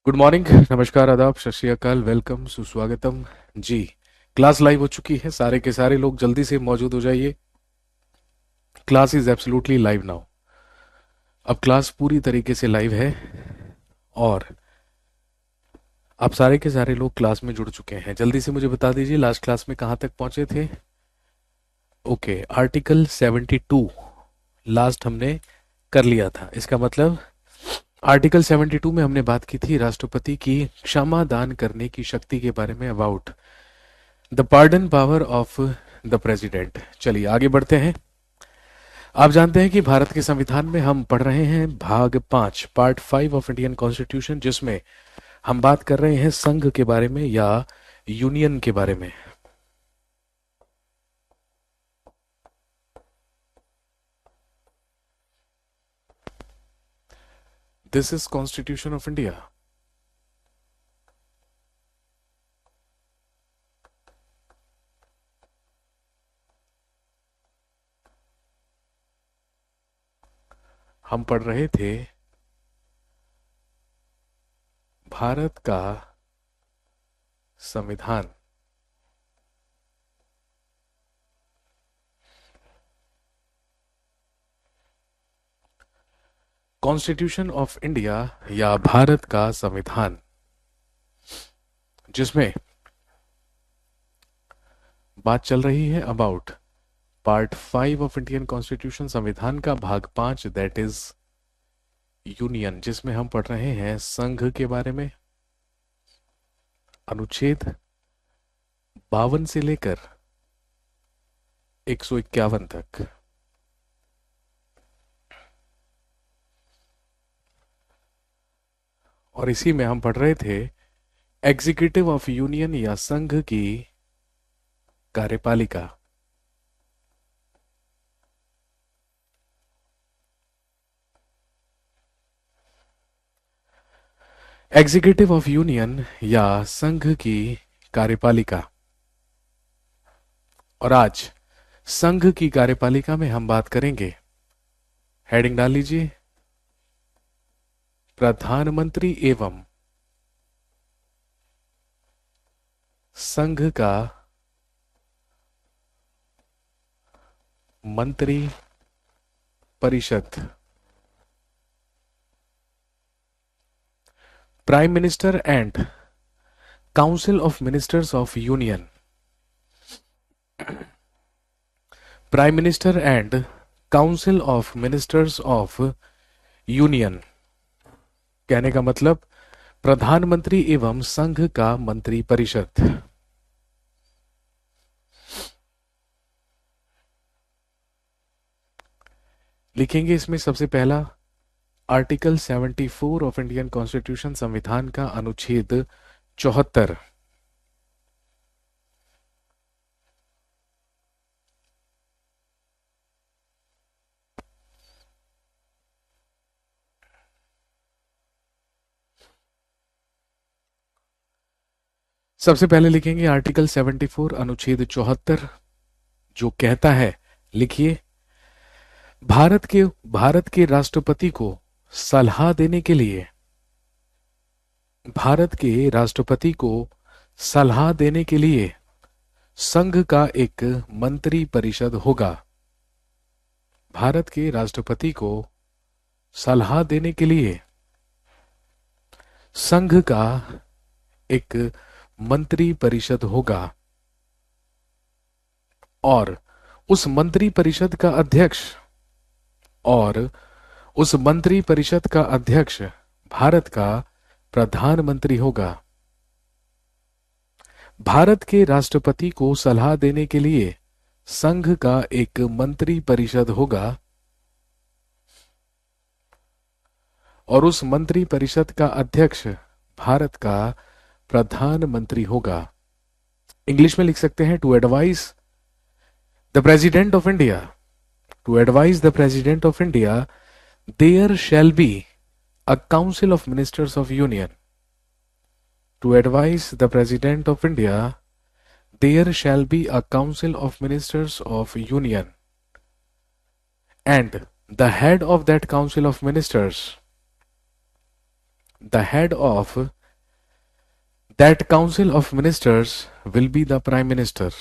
Good morning, नमस्कार, आदाब, सत श्री अकाल, वेलकम, सुस्वागतम जी। क्लास लाइव हो चुकी है। सारे के सारे लोग जल्दी से मौजूद हो जाइए। Class is absolutely live now. अब क्लास पूरी तरीके से लाइव है और आप सारे के सारे लोग क्लास में जुड़ चुके हैं। जल्दी से मुझे बता दीजिए लास्ट क्लास में कहाँ तक पहुंचे थे। ओके, आर्टिकल 72 लास्ट हमने कर लिया था। इसका मतलब आर्टिकल 72 में हमने बात की थी राष्ट्रपति की क्षमा दान करने की शक्ति के बारे में, about the pardon power of the president. चलिए आगे बढ़ते हैं। आप जानते हैं कि भारत के संविधान में हम पढ़ रहे हैं भाग 5, पार्ट 5 ऑफ इंडियन कॉन्स्टिट्यूशन, जिसमें हम बात कर रहे हैं संघ के बारे में या यूनियन के बारे में। This is constitution of India. हम पढ़ रहे थे भारत का संविधान। कॉन्स्टिट्यूशन ऑफ इंडिया या भारत का संविधान, जिसमें बात चल रही है about part 5 of Indian constitution, संविधान का भाग 5, दैट इज यूनियन, जिसमें हम पढ़ रहे हैं संघ के बारे में। अनुच्छेद 52 से लेकर 151 तक। और इसी में हम पढ़ रहे थे एग्जीक्यूटिव ऑफ यूनियन या संघ की कार्यपालिका। एग्जीक्यूटिव ऑफ यूनियन या संघ की कार्यपालिका। और आज संघ की कार्यपालिका में हम बात करेंगे, हेडिंग डाल लीजिए, प्रधानमंत्री एवं संघ का मंत्री परिषद। Prime minister and council of ministers of union. Prime minister and council of ministers of union, कहने का मतलब प्रधानमंत्री एवं संघ का मंत्री परिषद। लिखेंगे इसमें सबसे पहला आर्टिकल 74 ऑफ इंडियन कॉन्स्टिट्यूशन, संविधान का अनुच्छेद 74। सबसे पहले लिखेंगे आर्टिकल 74 अनुच्छेद 74, जो कहता है, लिखिए, भारत के राष्ट्रपति को सलाह देने के लिए, भारत के राष्ट्रपति को सलाह देने के लिए संघ का एक मंत्री परिषद होगा। भारत के राष्ट्रपति को सलाह देने के लिए संघ का एक मंत्री परिषद होगा और उस मंत्री परिषद का अध्यक्ष भारत का प्रधानमंत्री होगा। भारत के राष्ट्रपति को सलाह देने के लिए संघ का एक मंत्री परिषद होगा और उस मंत्री परिषद का अध्यक्ष भारत का प्रधानमंत्री होगा। इंग्लिश में लिख सकते हैं, to advise the president of India, to advise the president of India there shall be a council of ministers of union. To advise the President of India, there shall be a Council of Ministers of Union, and the head of that Council of Ministers, the head of that council of ministers will be the prime minister,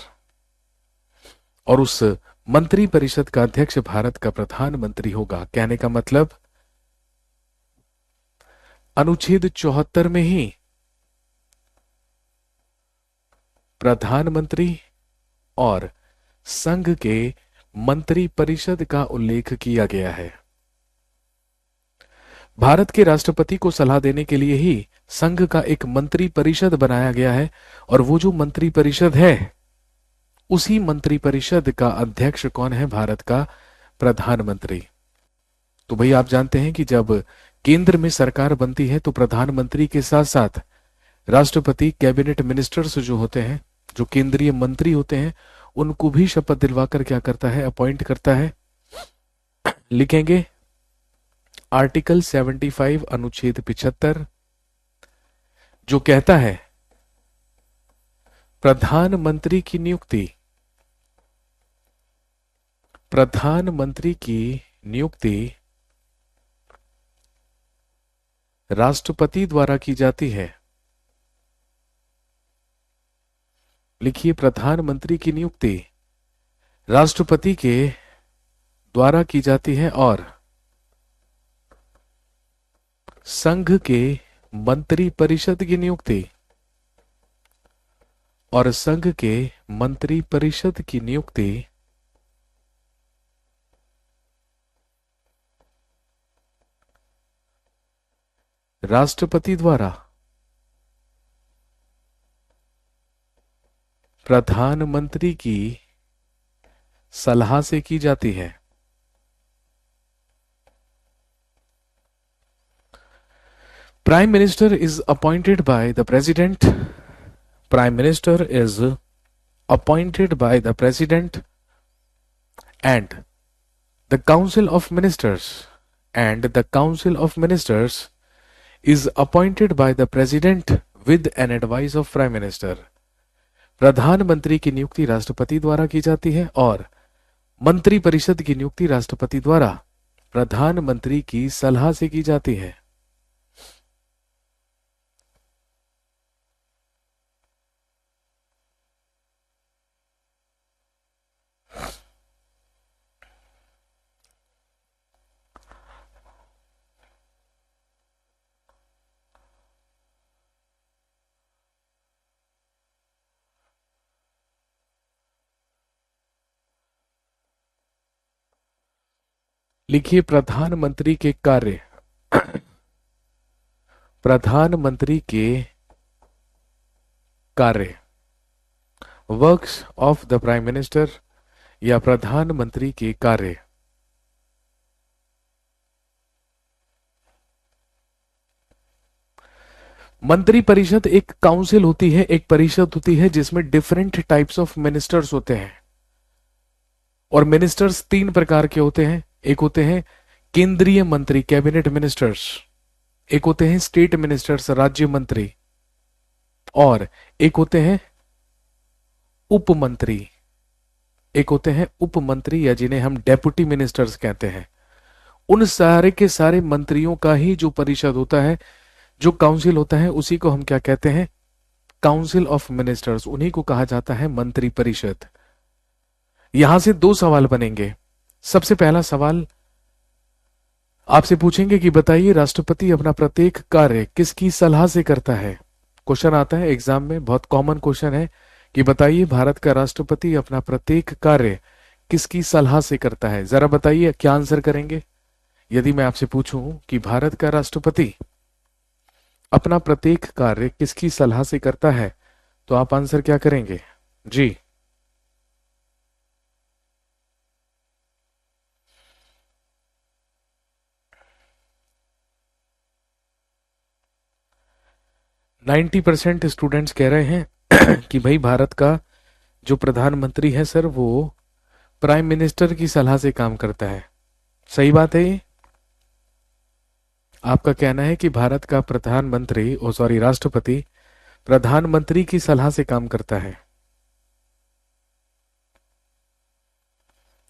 और उस मंत्री परिषद का अध्यक्ष भारत का प्रधानमंत्री होगा। कहने का मतलब अनुच्छेद 74 में ही प्रधानमंत्री और संघ के मंत्री परिषद का उल्लेख किया गया है। भारत के राष्ट्रपति को सलाह देने के लिए ही संघ का एक मंत्री परिषद बनाया गया है, और वो जो मंत्री परिषद है उसी मंत्री परिषद का अध्यक्ष कौन है? भारत का प्रधानमंत्री। तो भाई आप जानते हैं कि जब केंद्र में सरकार बनती है तो प्रधानमंत्री के साथ साथ राष्ट्रपति कैबिनेट मिनिस्टर्स जो होते हैं, जो केंद्रीय मंत्री होते हैं, उनको भी शपथ दिलवाकर क्या करता है? अपॉइंट करता है। लिखेंगे आर्टिकल 75 अनुच्छेद 75 जो कहता है प्रधानमंत्री की नियुक्ति राष्ट्रपति द्वारा की जाती है। लिखिए, प्रधानमंत्री की नियुक्ति राष्ट्रपति के द्वारा की जाती है और संघ के मंत्री परिषद की नियुक्ति राष्ट्रपति द्वारा प्रधानमंत्री की सलाह से की जाती है। Prime minister is appointed by the president. Prime minister is appointed by the president and the council of ministers is appointed by the president with an advice of prime minister। प्रधानमंत्री की नियुक्ति राष्ट्रपति द्वारा की जाती है और मंत्री परिषद की नियुक्ति राष्ट्रपति द्वारा प्रधानमंत्री की सलाह से की जाती है। लिखिए प्रधानमंत्री के कार्य works of the prime minister या प्रधानमंत्री के कार्य। मंत्री परिषद एक काउंसिल होती है, एक परिषद होती है जिसमें डिफरेंट टाइप्स ऑफ मिनिस्टर्स होते हैं, और मिनिस्टर्स 3 प्रकार के होते हैं। एक होते हैं केंद्रीय मंत्री कैबिनेट मिनिस्टर्स, एक होते हैं स्टेट मिनिस्टर्स राज्य मंत्री, और एक होते हैं उपमंत्री, या जिन्हें हम डेप्यूटी मिनिस्टर्स कहते हैं। उन सारे के सारे मंत्रियों का ही जो परिषद होता है, जो काउंसिल होता है, उसी को हम क्या कहते हैं? Council of ministers. उन्हीं को कहा जाता है मंत्री परिषद। यहां से 2 सवाल बनेंगे। सबसे पहला सवाल आपसे पूछेंगे कि बताइए राष्ट्रपति अपना प्रत्येक कार्य किसकी सलाह से करता है। क्वेश्चन आता है एग्जाम में, बहुत कॉमन क्वेश्चन है कि बताइए भारत का राष्ट्रपति अपना प्रत्येक कार्य किसकी सलाह से करता है। जरा बताइए क्या आंसर करेंगे यदि मैं आपसे पूछूं कि भारत का राष्ट्रपति अपना प्रत्येक कार्य किसकी सलाह से करता है, तो आप आंसर क्या करेंगे? जी, नाइन्टी परसेंट स्टूडेंट्स कह रहे हैं कि भाई भारत का जो प्रधानमंत्री है सर, वो प्राइम मिनिस्टर की सलाह से काम करता है। सही बात है ये? आपका कहना है कि भारत का राष्ट्रपति प्रधानमंत्री की सलाह से काम करता है।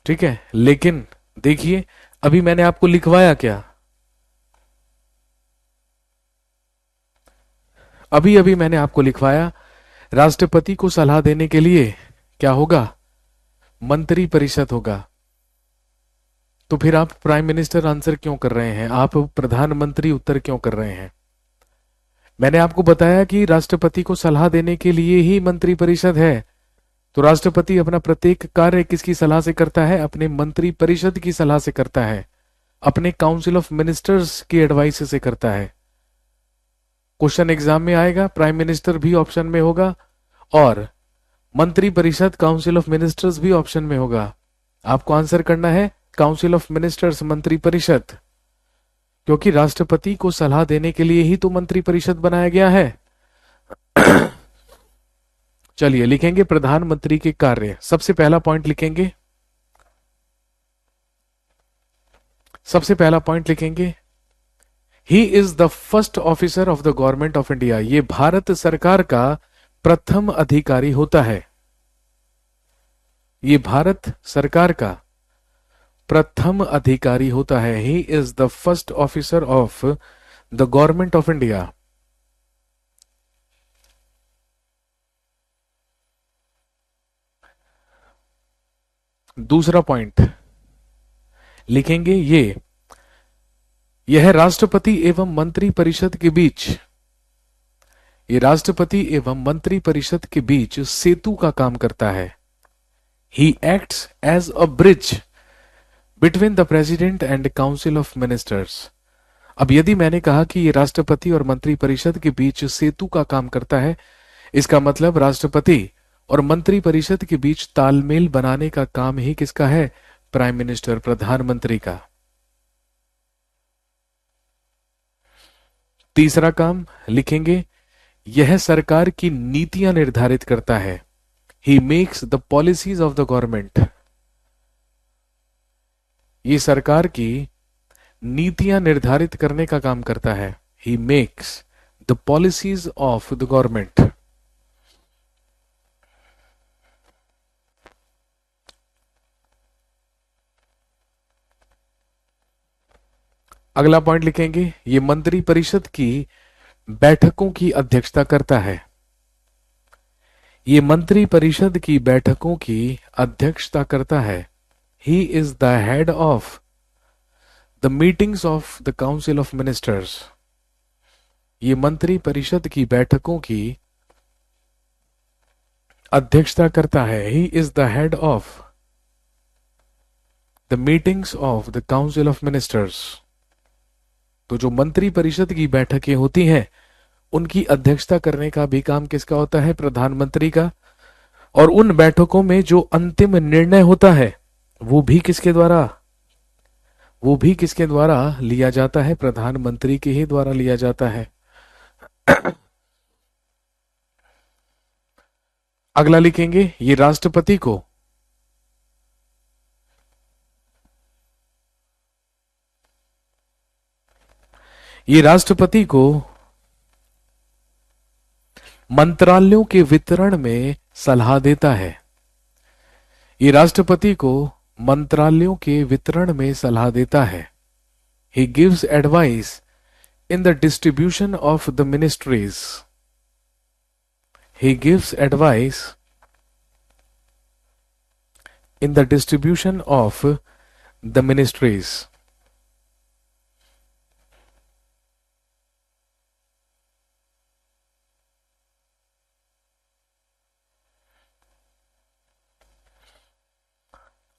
ठीक है, लेकिन देखिए अभी मैंने आपको लिखवाया क्या? अभी अभी मैंने आपको लिखवाया, राष्ट्रपति को सलाह देने के लिए क्या होगा, मंत्री परिषद होगा। तो फिर आप प्राइम मिनिस्टर आंसर क्यों कर रहे हैं, आप प्रधानमंत्री उत्तर क्यों कर रहे हैं? मैंने आपको बताया कि राष्ट्रपति को सलाह देने के लिए ही मंत्री परिषद है। तो राष्ट्रपति अपना प्रत्येक कार्य किसकी सलाह से करता है, अपने मंत्री परिषद की सलाह से करता है, अपने काउंसिल ऑफ मिनिस्टर्स की एडवाइस से करता है। क्वेश्चन एग्जाम में आएगा, प्राइम मिनिस्टर भी ऑप्शन में होगा और मंत्री परिषद काउंसिल ऑफ मिनिस्टर्स भी ऑप्शन में होगा। आपको आंसर करना है काउंसिल ऑफ मिनिस्टर्स, मंत्री परिषद, क्योंकि राष्ट्रपति को सलाह देने के लिए ही तो मंत्री परिषद बनाया गया है। चलिए लिखेंगे प्रधानमंत्री के कार्य। सबसे पहला पॉइंट लिखेंगे, सबसे पहला पॉइंट लिखेंगे, ही is the first officer of the government of India. ये भारत सरकार का प्रथम अधिकारी होता है, ये भारत सरकार का प्रथम अधिकारी होता है। He is the first officer of the government of India. दूसरा पॉइंट लिखेंगे, यह राष्ट्रपति एवं मंत्री परिषद के बीच, ये राष्ट्रपति एवं मंत्री परिषद के बीच सेतु का काम करता है। He acts as a bridge between the president and council of ministers. अब यदि मैंने कहा कि ये राष्ट्रपति और मंत्री परिषद के बीच सेतु का काम करता है, इसका मतलब राष्ट्रपति और मंत्री परिषद के बीच तालमेल बनाने का काम ही किसका है, प्राइम मिनिस्टर, प्रधानमंत्री का। तीसरा काम लिखेंगे, यह सरकार की नीतियां निर्धारित करता है। He makes the policies of the government. ये सरकार की नीतियां निर्धारित करने का काम करता है। He makes the policies of the government. अगला पॉइंट लिखेंगे, ये मंत्री परिषद की बैठकों की अध्यक्षता करता है। ये मंत्री परिषद की बैठकों की अध्यक्षता करता है। He is the head of the meetings of the council of ministers. ये मंत्री परिषद की बैठकों की अध्यक्षता करता है। He is the head of the meetings of the council of ministers. तो जो मंत्री परिषद की बैठकें होती हैं, उनकी अध्यक्षता करने का भी काम किसका होता है, प्रधानमंत्री का। और उन बैठकों में जो अंतिम निर्णय होता है वो भी किसके द्वारा, वो भी किसके द्वारा लिया जाता है, प्रधानमंत्री के ही द्वारा लिया जाता है। अगला लिखेंगे, ये राष्ट्रपति को मंत्रालयों के वितरण में सलाह देता है। ये राष्ट्रपति को मंत्रालयों के वितरण में सलाह देता है। He gives advice in the distribution of the ministries. He gives advice in the distribution of the ministries.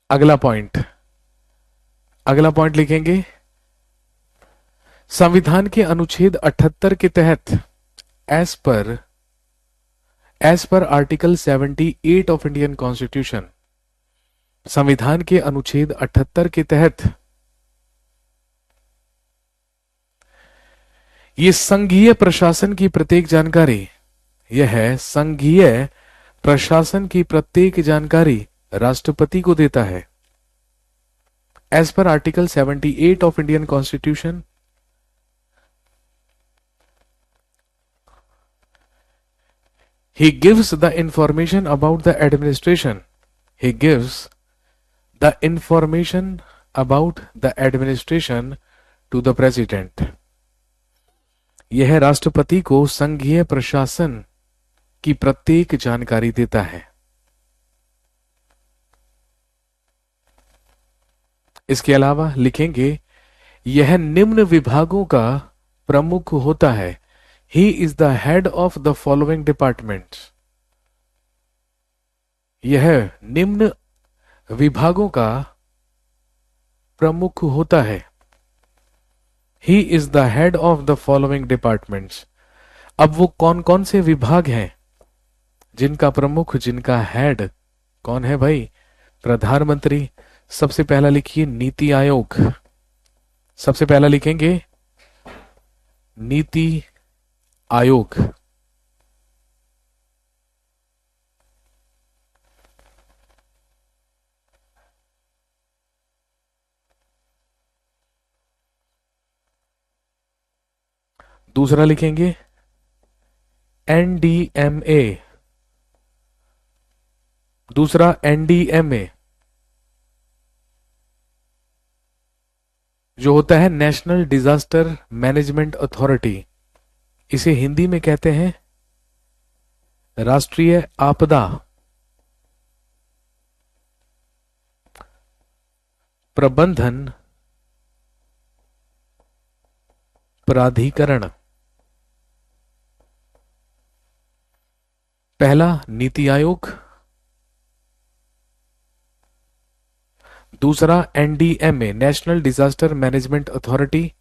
अगला पॉइंट लिखेंगे, संविधान के अनुच्छेद 78 के तहत as per article 78 of Indian constitution, संविधान के अनुच्छेद 78 के तहत ये संघीय प्रशासन की प्रत्येक जानकारी, यह है संघीय प्रशासन की प्रत्येक जानकारी राष्ट्रपति को देता है। As per article 78 of Indian constitution, he gives the information about the administration. He gives the information about the administration to the president. यह राष्ट्रपति को संघीय प्रशासन की प्रत्येक जानकारी देता है। इसके अलावा लिखेंगे यह निम्न विभागों का प्रमुख होता है। He is the head of the following department. यह निम्न विभागों का प्रमुख होता है। He is the head of the following departments. अब वो कौन कौन से विभाग हैं जिनका प्रमुख, जिनका हेड कौन है भाई? प्रधानमंत्री। सबसे पहला लिखिए नीति आयोग। सबसे पहला लिखेंगे नीति आयोग। दूसरा लिखेंगे एनडीएमए। दूसरा एनडीएमए जो होता है नेशनल डिजास्टर मैनेजमेंट अथॉरिटी। इसे हिंदी में कहते हैं राष्ट्रीय आपदा प्रबंधन प्राधिकरण। पहला नीति आयोग, दूसरा NDMA national disaster management authority,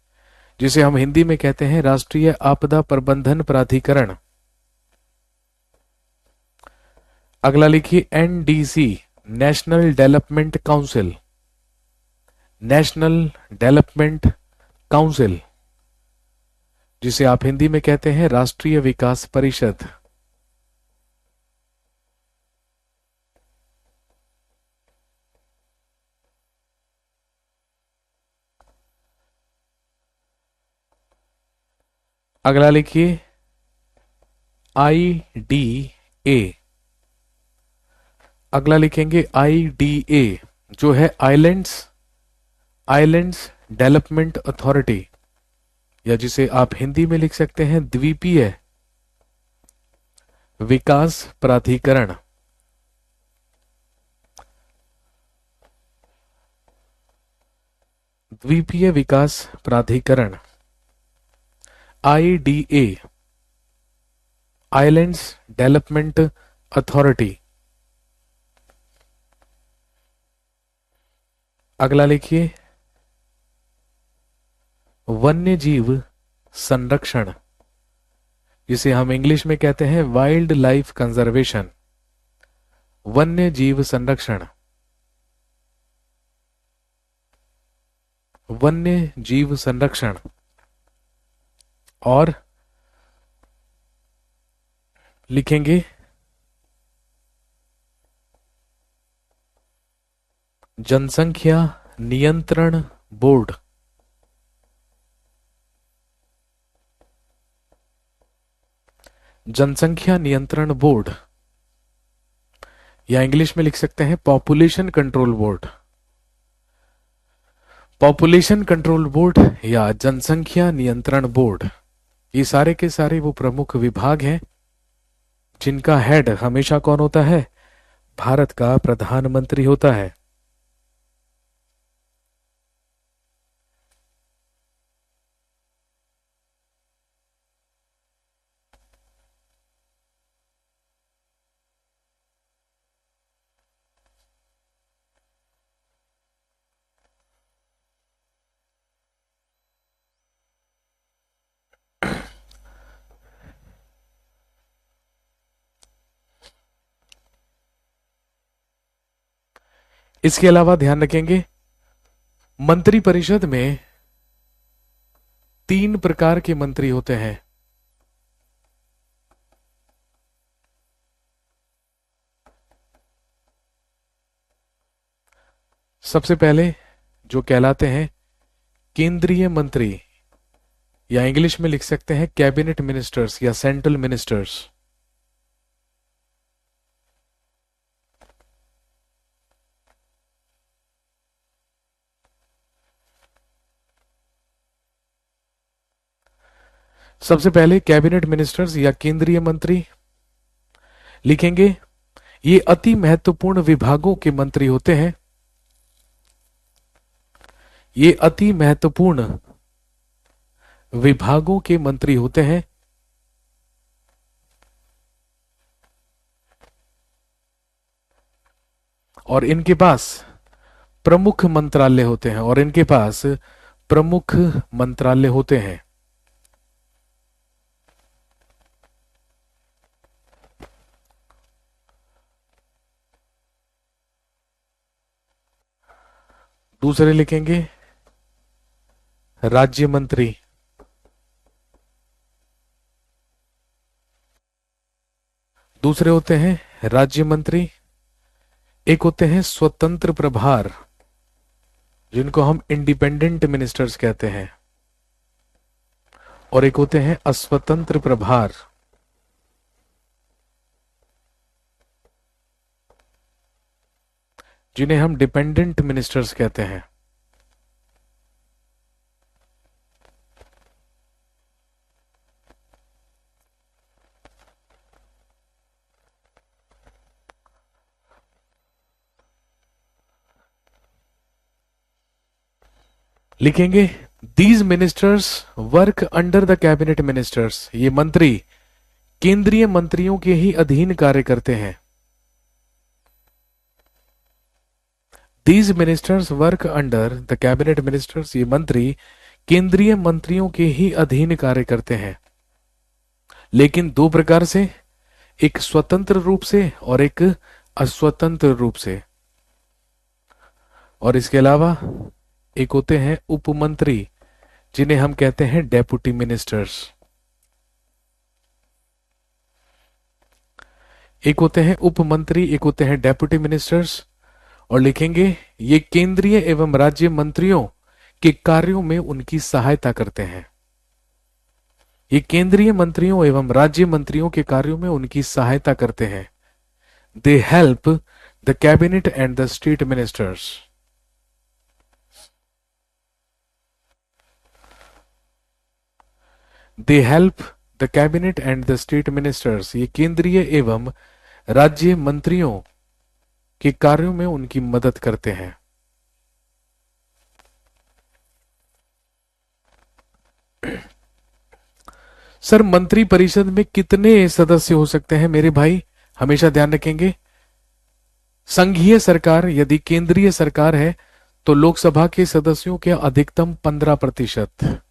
जिसे हम हिंदी में कहते हैं राष्ट्रीय आपदा प्रबंधन प्राधिकरण। अगला लिखिए NDC national development council. National development council, जिसे आप हिंदी में कहते हैं राष्ट्रीय विकास परिषद। अगला लिखिए आईडीए। अगला लिखेंगे आईडीए जो है आइलैंड्स डेवलपमेंट अथॉरिटी, या जिसे आप हिंदी में लिख सकते हैं द्वीपीय विकास प्राधिकरण। द्वीपीय विकास प्राधिकरण आईडीए आइलैंड्स डेवलपमेंट अथॉरिटी। अगला लिखिए वन्य जीव संरक्षण, जिसे हम इंग्लिश में कहते हैं वाइल्ड लाइफ कंजर्वेशन। वन्य जीव संरक्षण, वन्य जीव संरक्षण। और लिखेंगे जनसंख्या नियंत्रण बोर्ड। जनसंख्या नियंत्रण बोर्ड, या इंग्लिश में लिख सकते हैं population control board. Population control board या जनसंख्या नियंत्रण बोर्ड, ये सारे के सारे वो प्रमुख विभाग हैं जिनका हेड हमेशा कौन होता है? भारत का प्रधानमंत्री होता है। इसके अलावा ध्यान रखेंगे मंत्रिपरिषद में 3 प्रकार के मंत्री होते हैं। सबसे पहले जो कहलाते हैं केंद्रीय मंत्री, या इंग्लिश में लिख सकते हैं कैबिनेट मिनिस्टर्स या सेंट्रल मिनिस्टर्स। सबसे पहले कैबिनेट मिनिस्टर्स या केंद्रीय मंत्री लिखेंगे। ये अति महत्वपूर्ण विभागों के मंत्री होते हैं। ये अति महत्वपूर्ण विभागों के मंत्री होते हैं। और इनके पास प्रमुख मंत्रालय होते हैं। और इनके पास प्रमुख मंत्रालय होते हैं। दूसरे लिखेंगे राज्य मंत्री। दूसरे होते हैं राज्य मंत्री। एक होते हैं स्वतंत्र प्रभार, जिनको हम इंडिपेंडेंट मिनिस्टर्स कहते हैं। और एक होते हैं अस्वतंत्र प्रभार, जिन्हें हम डिपेंडेंट मिनिस्टर्स कहते हैं। लिखेंगे these ministers work under the cabinet ministers. ये मंत्री केंद्रीय मंत्रियों के ही अधीन कार्य करते हैं। These ministers work under the cabinet ministers. ये मंत्री केंद्रीय मंत्रियों के ही अधीन कार्य करते हैं, लेकिन दो प्रकार से, एक स्वतंत्र रूप से और एक अस्वतंत्र रूप से। और इसके अलावा एक होते हैं उपमंत्री, जिन्हें हम कहते हैं डेप्यूटी मिनिस्टर्स। एक होते हैं उपमंत्री, एक होते हैं डेप्यूटी मिनिस्टर्स। और लिखेंगे ये केंद्रीय एवं राज्य मंत्रियों के कार्यों में उनकी सहायता करते हैं। ये केंद्रीय मंत्रियों एवं राज्य मंत्रियों के कार्यों में उनकी सहायता करते हैं। They help the cabinet and the state ministers. They help the cabinet and the state ministers. ये केंद्रीय एवं राज्य मंत्रियों के कार्यों में उनकी मदद करते हैं। सर मंत्री परिषद में कितने सदस्य हो सकते हैं मेरे भाई? हमेशा ध्यान रखेंगे, संघीय सरकार यदि केंद्रीय सरकार है तो लोकसभा के सदस्यों के अधिकतम 15%,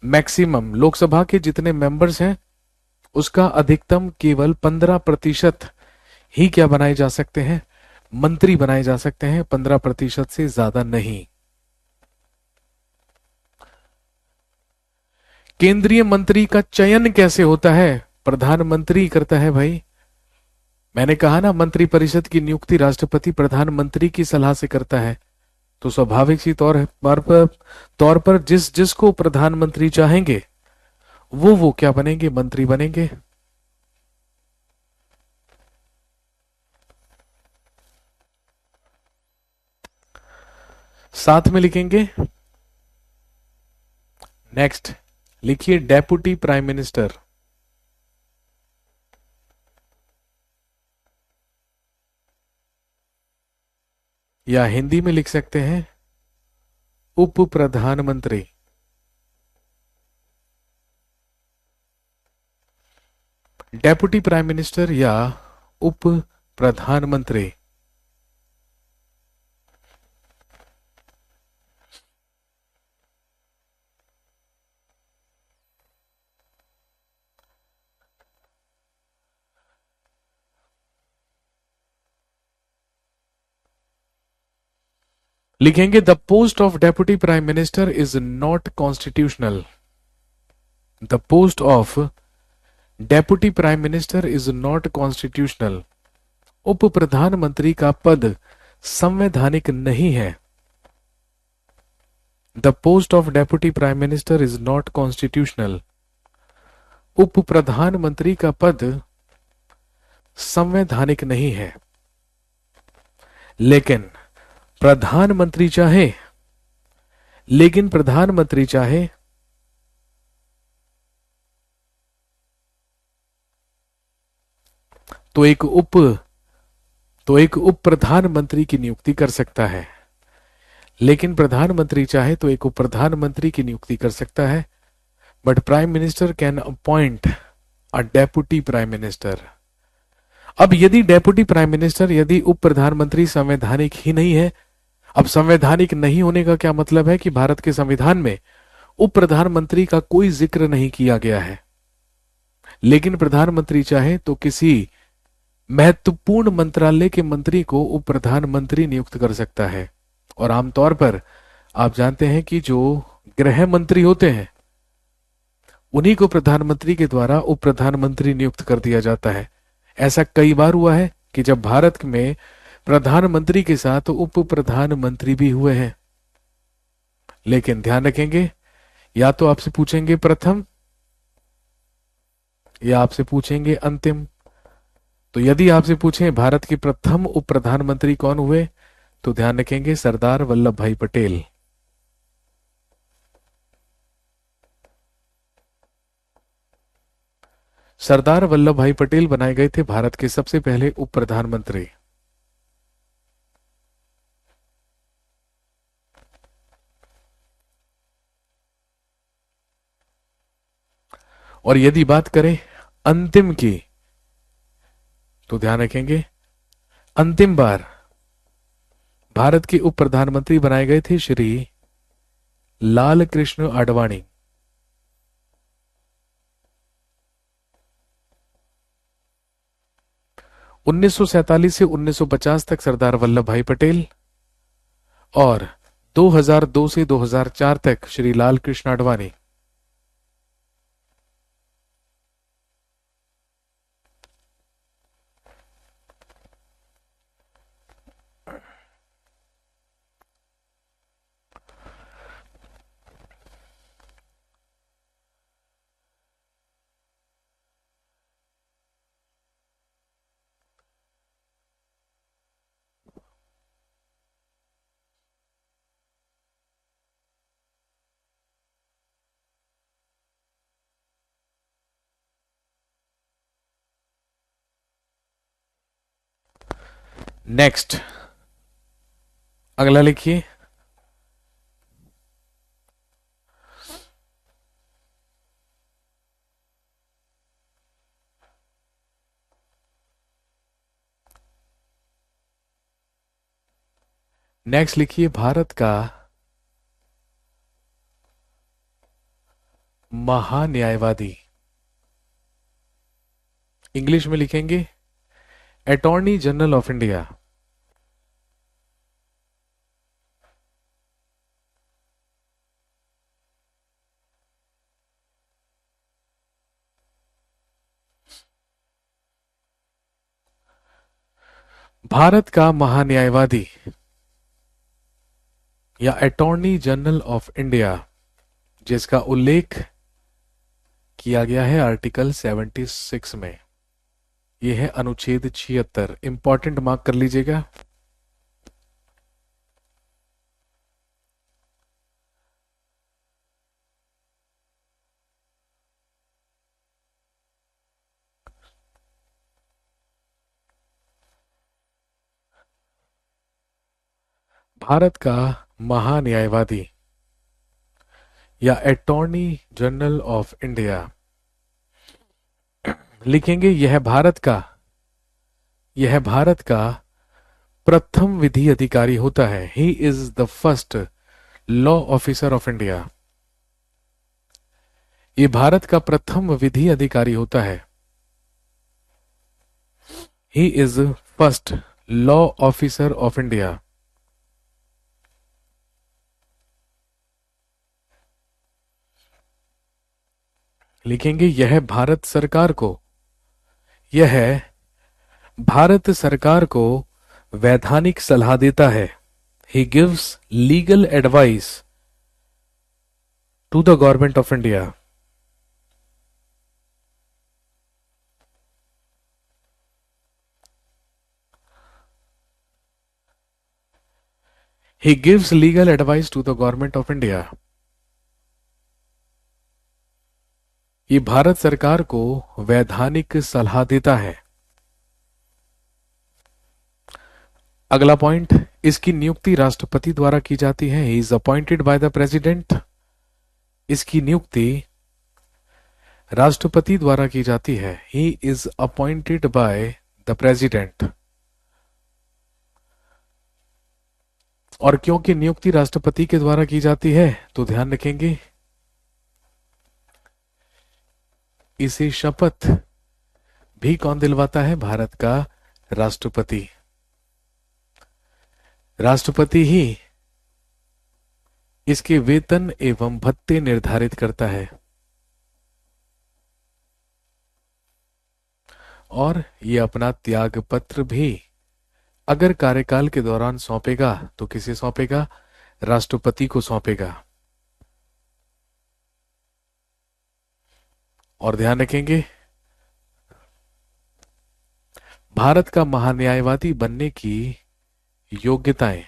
मैक्सिमम लोकसभा के जितने मेंबर्स हैं उसका अधिकतम केवल 15% ही क्या बनाए जा सकते हैं, मंत्री बनाए जा सकते हैं, 15% से ज्यादा नहीं। केंद्रीय मंत्री का चयन कैसे होता है? प्रधानमंत्री करता है भाई। मैंने कहा ना, मंत्री परिषद की नियुक्ति राष्ट्रपति प्रधानमंत्री की सलाह से करता है। तो स्वाभाविक सी तौर पर जिस जिसको प्रधानमंत्री चाहेंगे वो क्या बनेंगे? मंत्री बनेंगे। साथ में लिखेंगे, नेक्स्ट लिखिए डेप्यूटी प्राइम मिनिस्टर। या हिंदी में लिख सकते हैं उप प्रधानमंत्री। डेप्यूटी प्राइम मिनिस्टर या उप प्रधानमंत्री। लिखेंगे the post of deputy prime minister is not constitutional. The post of deputy prime minister is not constitutional. उप प्रधानमंत्री का पद संवैधानिक नहीं है। The post of deputy prime minister is not constitutional. उप प्रधानमंत्री का पद संवैधानिक नहीं है, लेकिन प्रधानमंत्री चाहे तो एक उप प्रधानमंत्री की नियुक्ति कर सकता है। लेकिन प्रधानमंत्री चाहे तो एक उप प्रधानमंत्री की नियुक्ति कर सकता है, but prime minister can appoint a deputy prime minister. अब यदि डेप्यूटी प्राइम मिनिस्टर, यदि उप प्रधानमंत्री संवैधानिक ही नहीं है, अब संवैधानिक नहीं होने का क्या मतलब है कि भारत के संविधान में उप प्रधानमंत्री का कोई जिक्र नहीं किया गया है, लेकिन प्रधानमंत्री चाहे तो किसी महत्वपूर्ण मंत्रालय के मंत्री को उप प्रधानमंत्री नियुक्त कर सकता है। और आमतौर पर आप जानते हैं कि जो गृह मंत्री होते हैं उन्हीं को प्रधानमंत्री के द्वारा उप प्रधानमंत्री नियुक्त कर दिया जाता है। ऐसा कई बार हुआ है कि जब भारत में प्रधानमंत्री के साथ उप प्रधानमंत्री भी हुए हैं। लेकिन ध्यान रखेंगे, या तो आपसे पूछेंगे प्रथम या आपसे पूछेंगे अंतिम। तो यदि आपसे पूछें भारत के प्रथम उप प्रधानमंत्री कौन हुए, तो ध्यान रखेंगे सरदार वल्लभ भाई पटेल। सरदार वल्लभ भाई पटेल बनाए गए थे भारत के सबसे पहले उप प्रधानमंत्री। और यदि बात करें अंतिम की, तो ध्यान रखेंगे अंतिम बार भारत के उप प्रधानमंत्री बनाए गए थे श्री लाल कृष्ण आडवाणी। उन्नीस से 1950 तक सरदार वल्लभ भाई पटेल, और 2002 से 2004 तक श्री लाल कृष्ण आडवाणी। नेक्स्ट अगला लिखिए, नेक्स्ट लिखिए भारत का महान्यायवादी। इंग्लिश में लिखेंगे attorney general of India. Bharat का महान्यायवादी या अटॉर्नी जनरल ऑफ इंडिया, जिसका उल्लेख किया गया है आर्टिकल 76 में, यह है अनुच्छेद 76। इंपॉर्टेंट मार्क कर लीजिएगा। भारत का महान्यायवादी या अटॉर्नी जनरल ऑफ इंडिया, लिखेंगे यह भारत का प्रथम विधि अधिकारी होता है। He is the first law officer of India. ये भारत का प्रथम विधि अधिकारी होता है। He is first law officer of India. लिखेंगे यह भारत सरकार को वैधानिक सलाह देता है। He gives legal advice to the government of India. He gives legal advice to the government of India. ये भारत सरकार को वैधानिक सलाह देता है। अगला पॉइंट, इसकी नियुक्ति राष्ट्रपति द्वारा की जाती है। He is appointed by the president. इसकी नियुक्ति राष्ट्रपति द्वारा की जाती है। He is appointed by the president. और क्योंकि नियुक्ति राष्ट्रपति के द्वारा की जाती है तो ध्यान रखेंगे इसे शपथ भी कौन दिलवाता है? भारत का राष्ट्रपति। राष्ट्रपति ही इसके वेतन एवं भत्ते निर्धारित करता है और ये अपना त्याग पत्र भी अगर कार्यकाल के दौरान सौंपेगा तो किसे सौंपेगा? राष्ट्रपति को सौंपेगा। और ध्यान रखेंगे भारत का महान्यायवादी बनने की योग्यताएं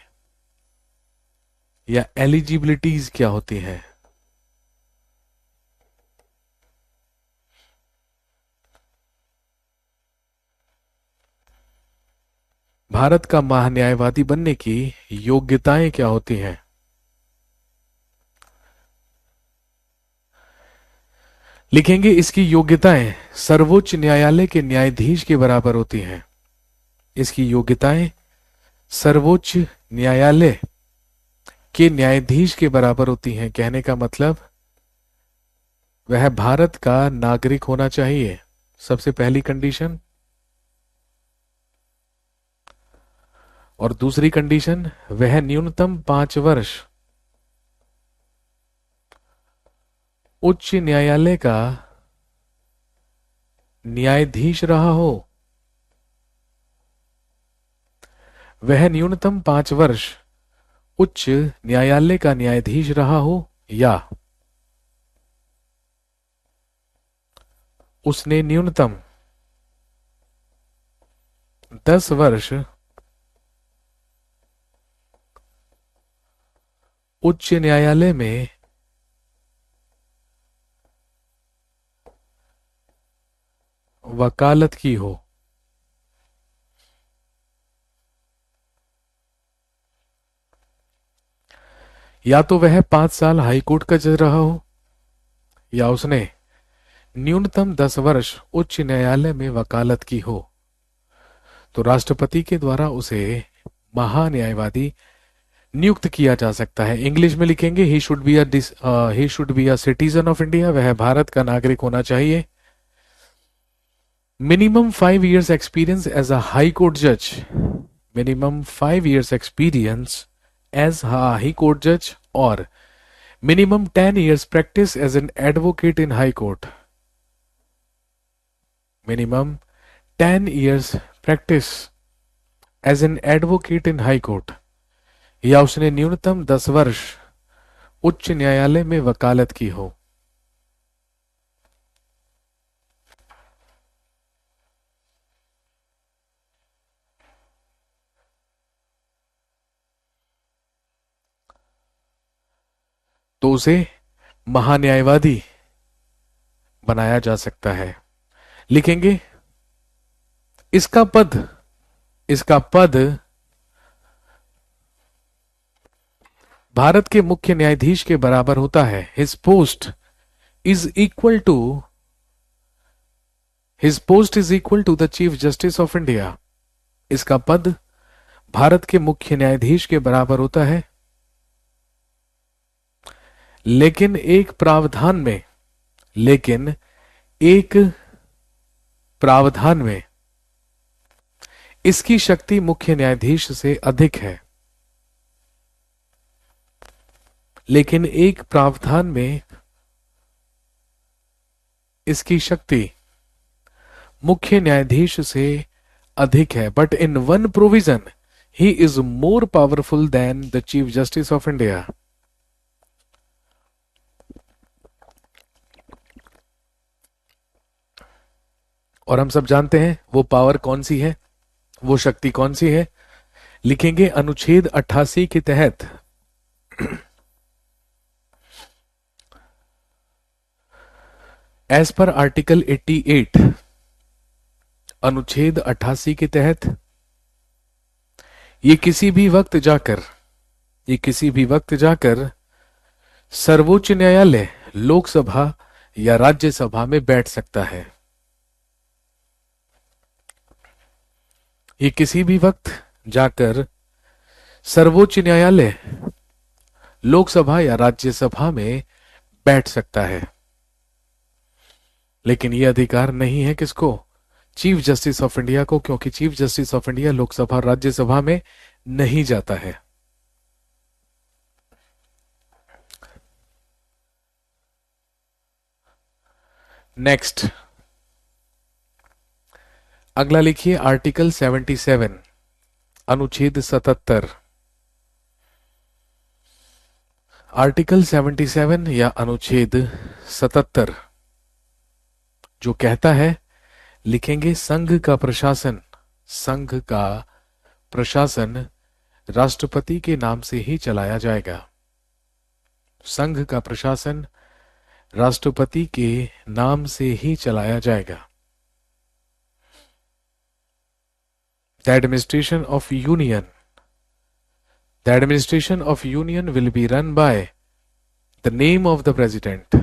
या एलिजिबिलिटीज क्या होती हैं? भारत का महान्यायवादी बनने की योग्यताएं क्या होती हैं? लिखेंगे इसकी योग्यताएं सर्वोच्च न्यायालय के न्यायाधीश के बराबर होती हैं। इसकी योग्यताएं सर्वोच्च न्यायालय के न्यायाधीश के बराबर होती हैं। कहने का मतलब वह भारत का नागरिक होना चाहिए, सबसे पहली कंडीशन। और दूसरी कंडीशन, वह न्यूनतम 5 वर्ष उच्च न्यायालय का न्यायाधीश रहा हो। वह न्यूनतम 5 वर्ष उच्च न्यायालय का न्यायाधीश रहा हो या उसने न्यूनतम 10 वर्ष उच्च न्यायालय में वकालत की हो। या तो वह 5 साल हाईकोर्ट का जज रहा हो या उसने न्यूनतम 10 वर्ष उच्च न्यायालय में वकालत की हो। तो राष्ट्रपति के द्वारा उसे महान्यायवादी नियुक्त किया जा सकता है। इंग्लिश में लिखेंगे ही should be a citizen of India. वह भारत का नागरिक होना चाहिए। Minimum 5 years experience as a high court जज। Minimum 5 years experience as high court जज और minimum 10 years practice as an advocate in high court. Minimum 10 years practice as an advocate in high court या उसने न्यूनतम 10 वर्ष उच्च न्यायालय में वकालत की हो। तो उसे महान्यायवादी बनाया जा सकता है। लिखेंगे इसका पद भारत के मुख्य न्यायाधीश के बराबर होता है। His post is equal to the chief justice of India. इसका पद भारत के मुख्य न्यायाधीश के बराबर होता है, लेकिन एक प्रावधान में इसकी शक्ति मुख्य न्यायाधीश से अधिक है। लेकिन एक प्रावधान में इसकी शक्ति मुख्य न्यायाधीश से अधिक है। But in one provision he is more powerful than the chief justice of India. और हम सब जानते हैं वो पावर कौन सी है, वो शक्ति कौन सी है। लिखेंगे अनुच्छेद 88 के तहत एज पर आर्टिकल 88, अनुच्छेद 88 के तहत ये किसी भी वक्त जाकर ये किसी भी वक्त जाकर सर्वोच्च न्यायालय, लोकसभा या राज्यसभा में बैठ सकता है। ये किसी भी वक्त जाकर सर्वोच्च न्यायालय, लोकसभा या राज्यसभा में बैठ सकता है, लेकिन ये अधिकार नहीं है किसको? चीफ जस्टिस ऑफ इंडिया को, क्योंकि chief justice of India Lok Sabha और राज्यसभा में नहीं जाता है। नेक्स्ट, अगला लिखिए आर्टिकल 77, अनुच्छेद 77। आर्टिकल 77 या अनुच्छेद 77 जो कहता है, लिखेंगे संघ का प्रशासन राष्ट्रपति के नाम से ही चलाया जाएगा। संघ का प्रशासन राष्ट्रपति के नाम से ही चलाया जाएगा। The administration of union will be run by the name of the president.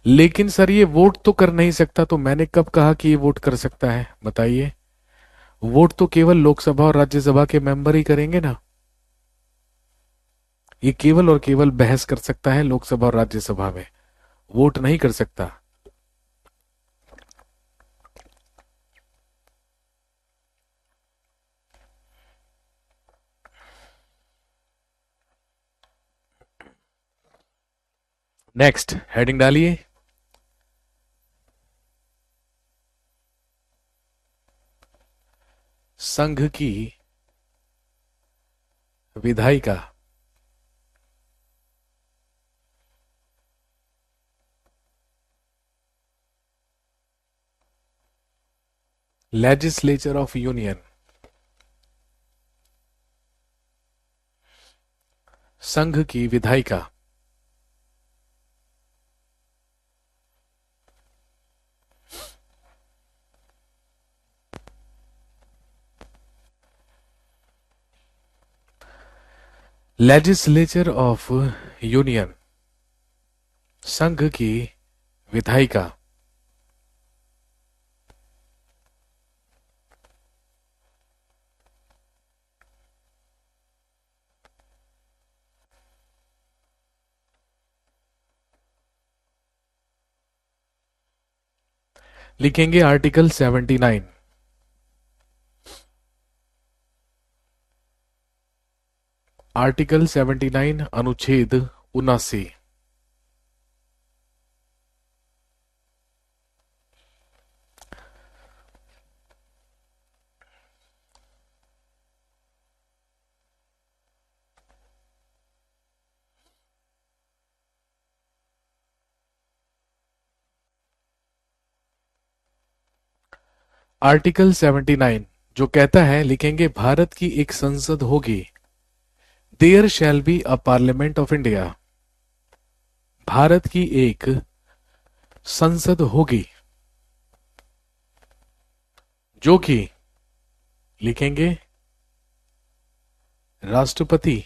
लेकिन सर ये वोट तो कर नहीं सकता, तो मैंने कब कहा कि ये वोट कर सकता है? बताइए। वोट तो केवल लोकसभा और राज्यसभा के मेंबर ही करेंगे ना। ये केवल और केवल बहस कर सकता है लोकसभा और राज्यसभा में, वोट नहीं कर सकता। नेक्स्ट हेडिंग डालिए। संघ की विधायिका लेजिस्लेचर ऑफ यूनियन, संघ की विधायिका लेजिस्लेचर ऑफ यूनियन, संघ की विधायिका लिखेंगे आर्टिकल 79। आर्टिकल 79 अनुच्छेद 79। आर्टिकल 79 जो कहता है, लिखेंगे भारत की एक संसद होगी। There shall be a parliament of India. Bharat की एक संसद होगी जो कि, लिखेंगे राष्ट्रपति,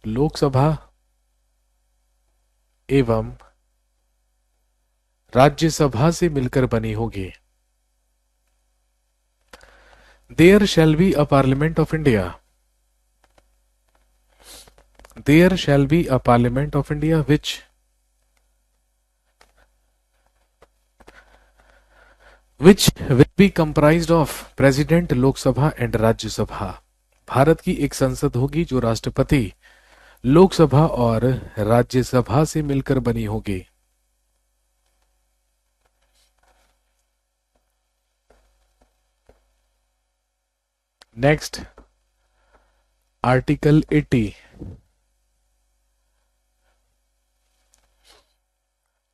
लोकसभा एवं राज्यसभा से मिलकर बनी होगी। There shall be a parliament of India. There shall be a parliament of India which will be comprised of president, Lok Sabha and Rajya Sabha. Bharat की एक संसद होगी जो राष्ट्रपति, लोकसभा और राज्यसभा से मिलकर बनी होगी। Next article 80।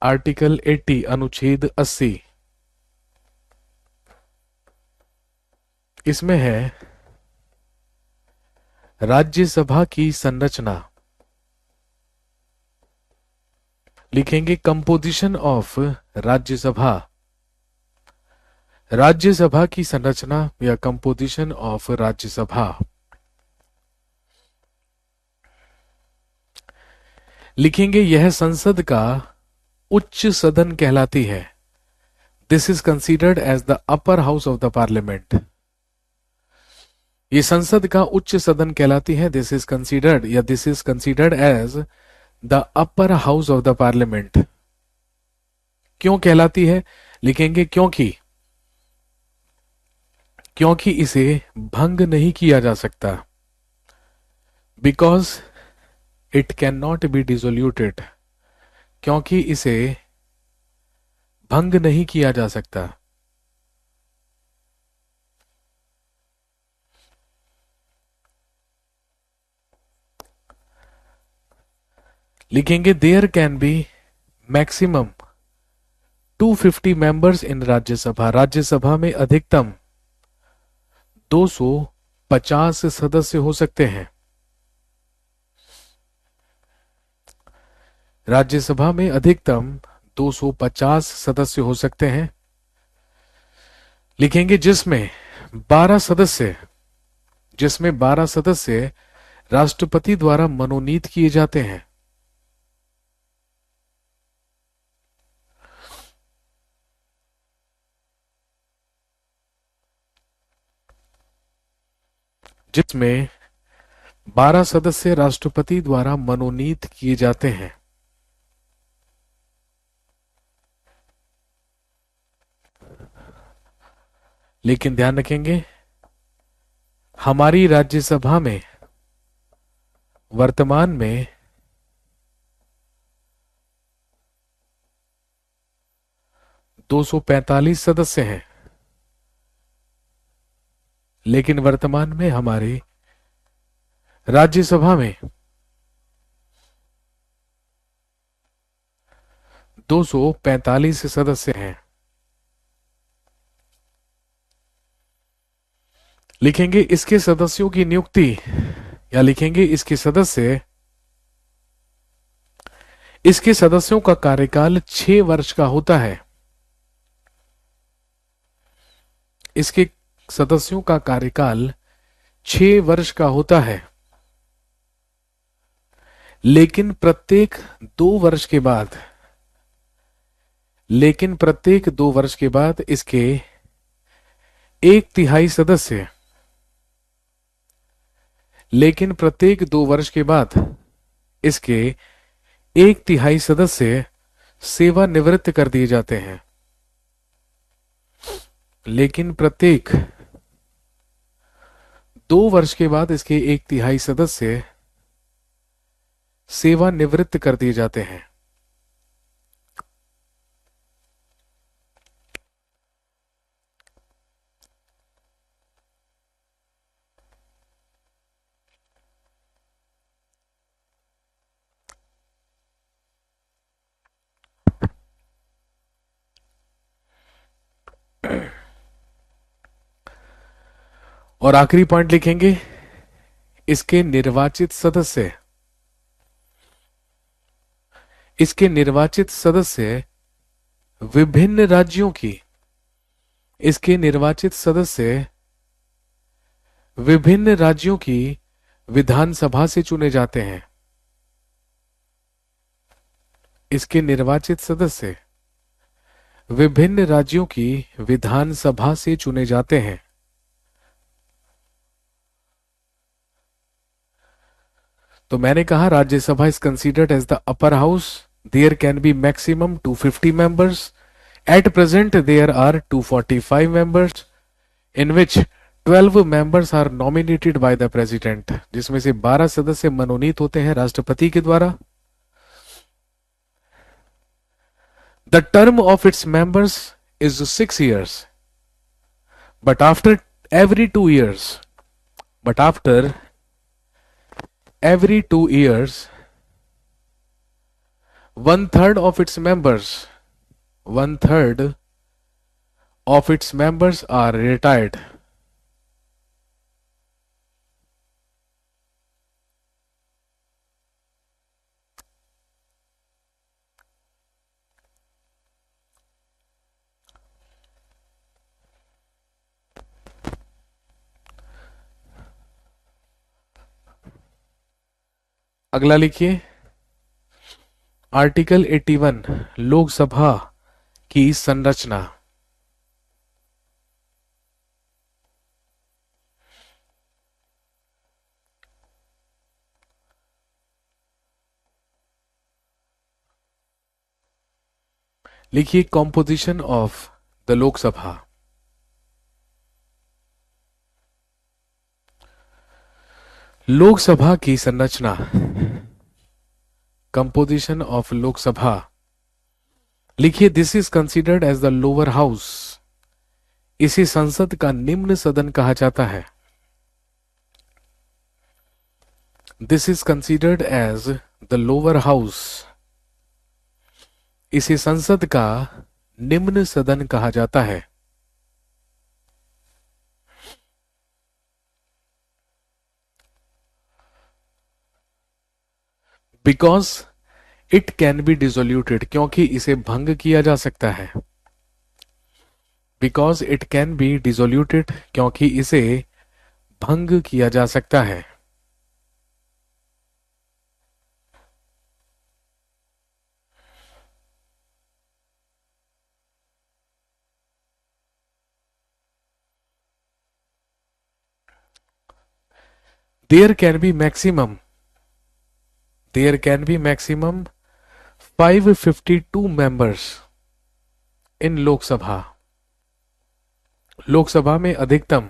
आर्टिकल 80 अनुच्छेद 80, इसमें है राज्यसभा की संरचना। लिखेंगे कंपोजिशन ऑफ राज्यसभा, राज्यसभा की संरचना या कंपोजिशन ऑफ राज्यसभा। लिखेंगे यह संसद का उच्च सदन कहलाती है। This is considered as the upper house of the parliament. ये संसद का उच्च सदन कहलाती है। दिस इज कंसीडर्ड या this is considered as the upper house of the parliament. क्यों कहलाती है? लिखेंगे क्योंकि इसे भंग नहीं किया जा सकता। Because it can not be dissoluted, क्योंकि इसे भंग नहीं किया जा सकता। लिखेंगे there can be maximum 250 members in Rajya Sabha. Rajya Sabha में अधिकतम 250 सदस्य हो सकते हैं। राज्यसभा में अधिकतम 250 सदस्य हो सकते हैं। लिखेंगे जिसमें 12 सदस्य राष्ट्रपति द्वारा मनोनीत किए जाते हैं। जिसमें 12 सदस्य राष्ट्रपति द्वारा मनोनीत किए जाते हैं। लेकिन ध्यान रखेंगे हमारी राज्यसभा में वर्तमान में 245 सदस्य हैं। लेकिन वर्तमान में हमारी राज्यसभा में 245 सदस्य हैं। लिखेंगे इसके सदस्यों की नियुक्ति या लिखेंगे इसके सदस्यों का कार्यकाल 6 वर्ष का होता है। इसके सदस्यों का कार्यकाल 6 वर्ष का होता है। लेकिन प्रत्येक 2 वर्ष के बाद इसके 1/3 सदस्य लेकिन प्रत्येक 2 वर्ष के बाद इसके 1/3 सदस्य सेवानिवृत्त कर दिए जाते हैं। लेकिन प्रत्येक 2 वर्ष के बाद इसके 1/3 सदस्य सेवानिवृत्त कर दिए जाते हैं। और आखिरी पॉइंट लिखेंगे इसके निर्वाचित सदस्य विभिन्न राज्यों की इसके निर्वाचित सदस्य विभिन्न राज्यों की विधानसभा से चुने जाते हैं। इसके निर्वाचित सदस्य विभिन्न राज्यों की विधानसभा से चुने जाते हैं। तो मैंने कहा Rajya Sabha is considered as the upper house. There can be maximum 250 members. At present there are 245 members in which 12 members are nominated by the president, जिसमें से 12 सदस्य मनोनीत होते हैं राष्ट्रपति के द्वारा। The term of its members is 6 years, but after every 2 years, but after every 2 years, 1/3 of its members, 1/3 of its members are retired. अगला लिखिए आर्टिकल 81 लोकसभा की संरचना। लिखिए composition of the Lok Sabha. Lok Sabha की संरचना, कंपोजिशन ऑफ लोकसभा। लिखिए this is considered as the lower house, इसे संसद का निम्न सदन कहा जाता है। This is considered as the lower house, इसे संसद का निम्न सदन कहा जाता है। Because it can be dissoluted, क्योंकि इसे भंग किया जा सकता है। Because it can be dissoluted, क्योंकि इसे भंग किया जा सकता है। There can be maximum 552 members इन लोकसभा। लोकसभा में अधिकतम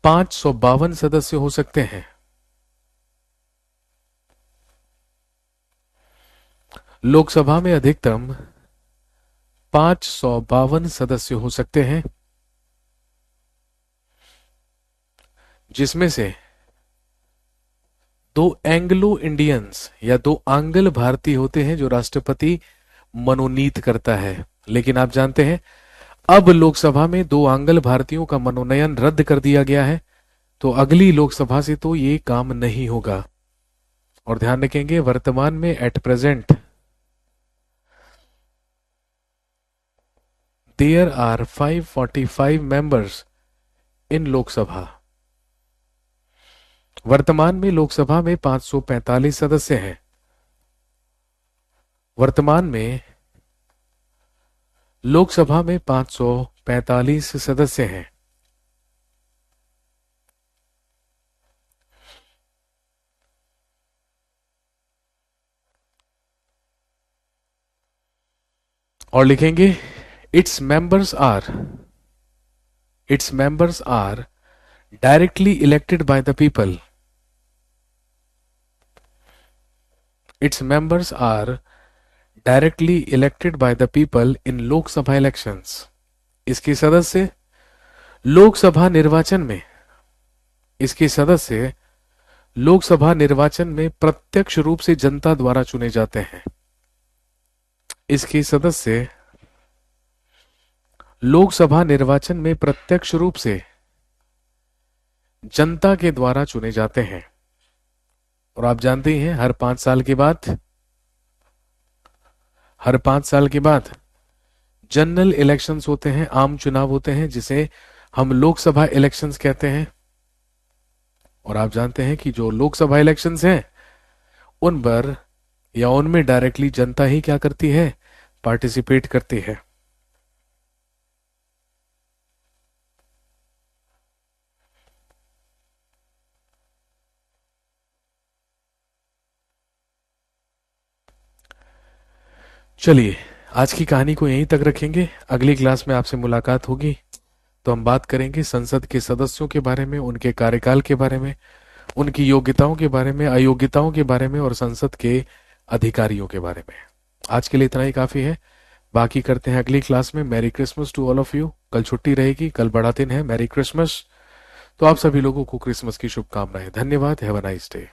552 सदस्य हो सकते हैं। लोकसभा में अधिकतम 552 सदस्य हो सकते हैं, जिसमें से दो एंग्लो इंडियंस या दो आंग्ल भारतीय होते हैं जो राष्ट्रपति मनोनीत करता है। लेकिन आप जानते हैं अब लोकसभा में दो आंग्ल भारतीयों का मनोनयन रद्द कर दिया गया है, तो अगली लोकसभा से तो ये काम नहीं होगा। और ध्यान रखेंगे वर्तमान में at present there are 545 members in Lok Sabha. वर्तमान में लोकसभा में 545 सदस्य हैं। वर्तमान में लोकसभा में 545 सदस्य हैं। और लिखेंगे its members are directly elected by the people. Its members are directly elected by the people in Lok Sabha elections। इसके सदस्य लोकसभा निर्वाचन में प्रत्यक्ष रूप से जनता द्वारा चुने जाते हैं। इसके सदस्य लोकसभा निर्वाचन में प्रत्यक्ष रूप से जनता के द्वारा चुने जाते हैं। और आप जानते हैं हर 5 साल के बाद जनरल इलेक्शंस होते हैं, आम चुनाव होते हैं, जिसे हम लोकसभा इलेक्शंस कहते हैं। और आप जानते हैं कि जो लोकसभा इलेक्शंस हैं उन पर या उनमें डायरेक्टली जनता ही क्या करती है, पार्टिसिपेट करती है। चलिए आज की कहानी को यहीं तक रखेंगे। अगली क्लास में आपसे मुलाकात होगी तो हम बात करेंगे संसद के सदस्यों के बारे में, उनके कार्यकाल के बारे में, उनकी योग्यताओं के बारे में, अयोग्यताओं के बारे में और संसद के अधिकारियों के बारे में। आज के लिए इतना ही काफी है, बाकी करते हैं अगली क्लास में। Merry Christmas to all of you. कल छुट्टी रहेगी, कल बड़ा दिन है, मैरी क्रिसमस। तो आप सभी लोगों को क्रिसमस की शुभकामनाएं। धन्यवाद। Have a nice day.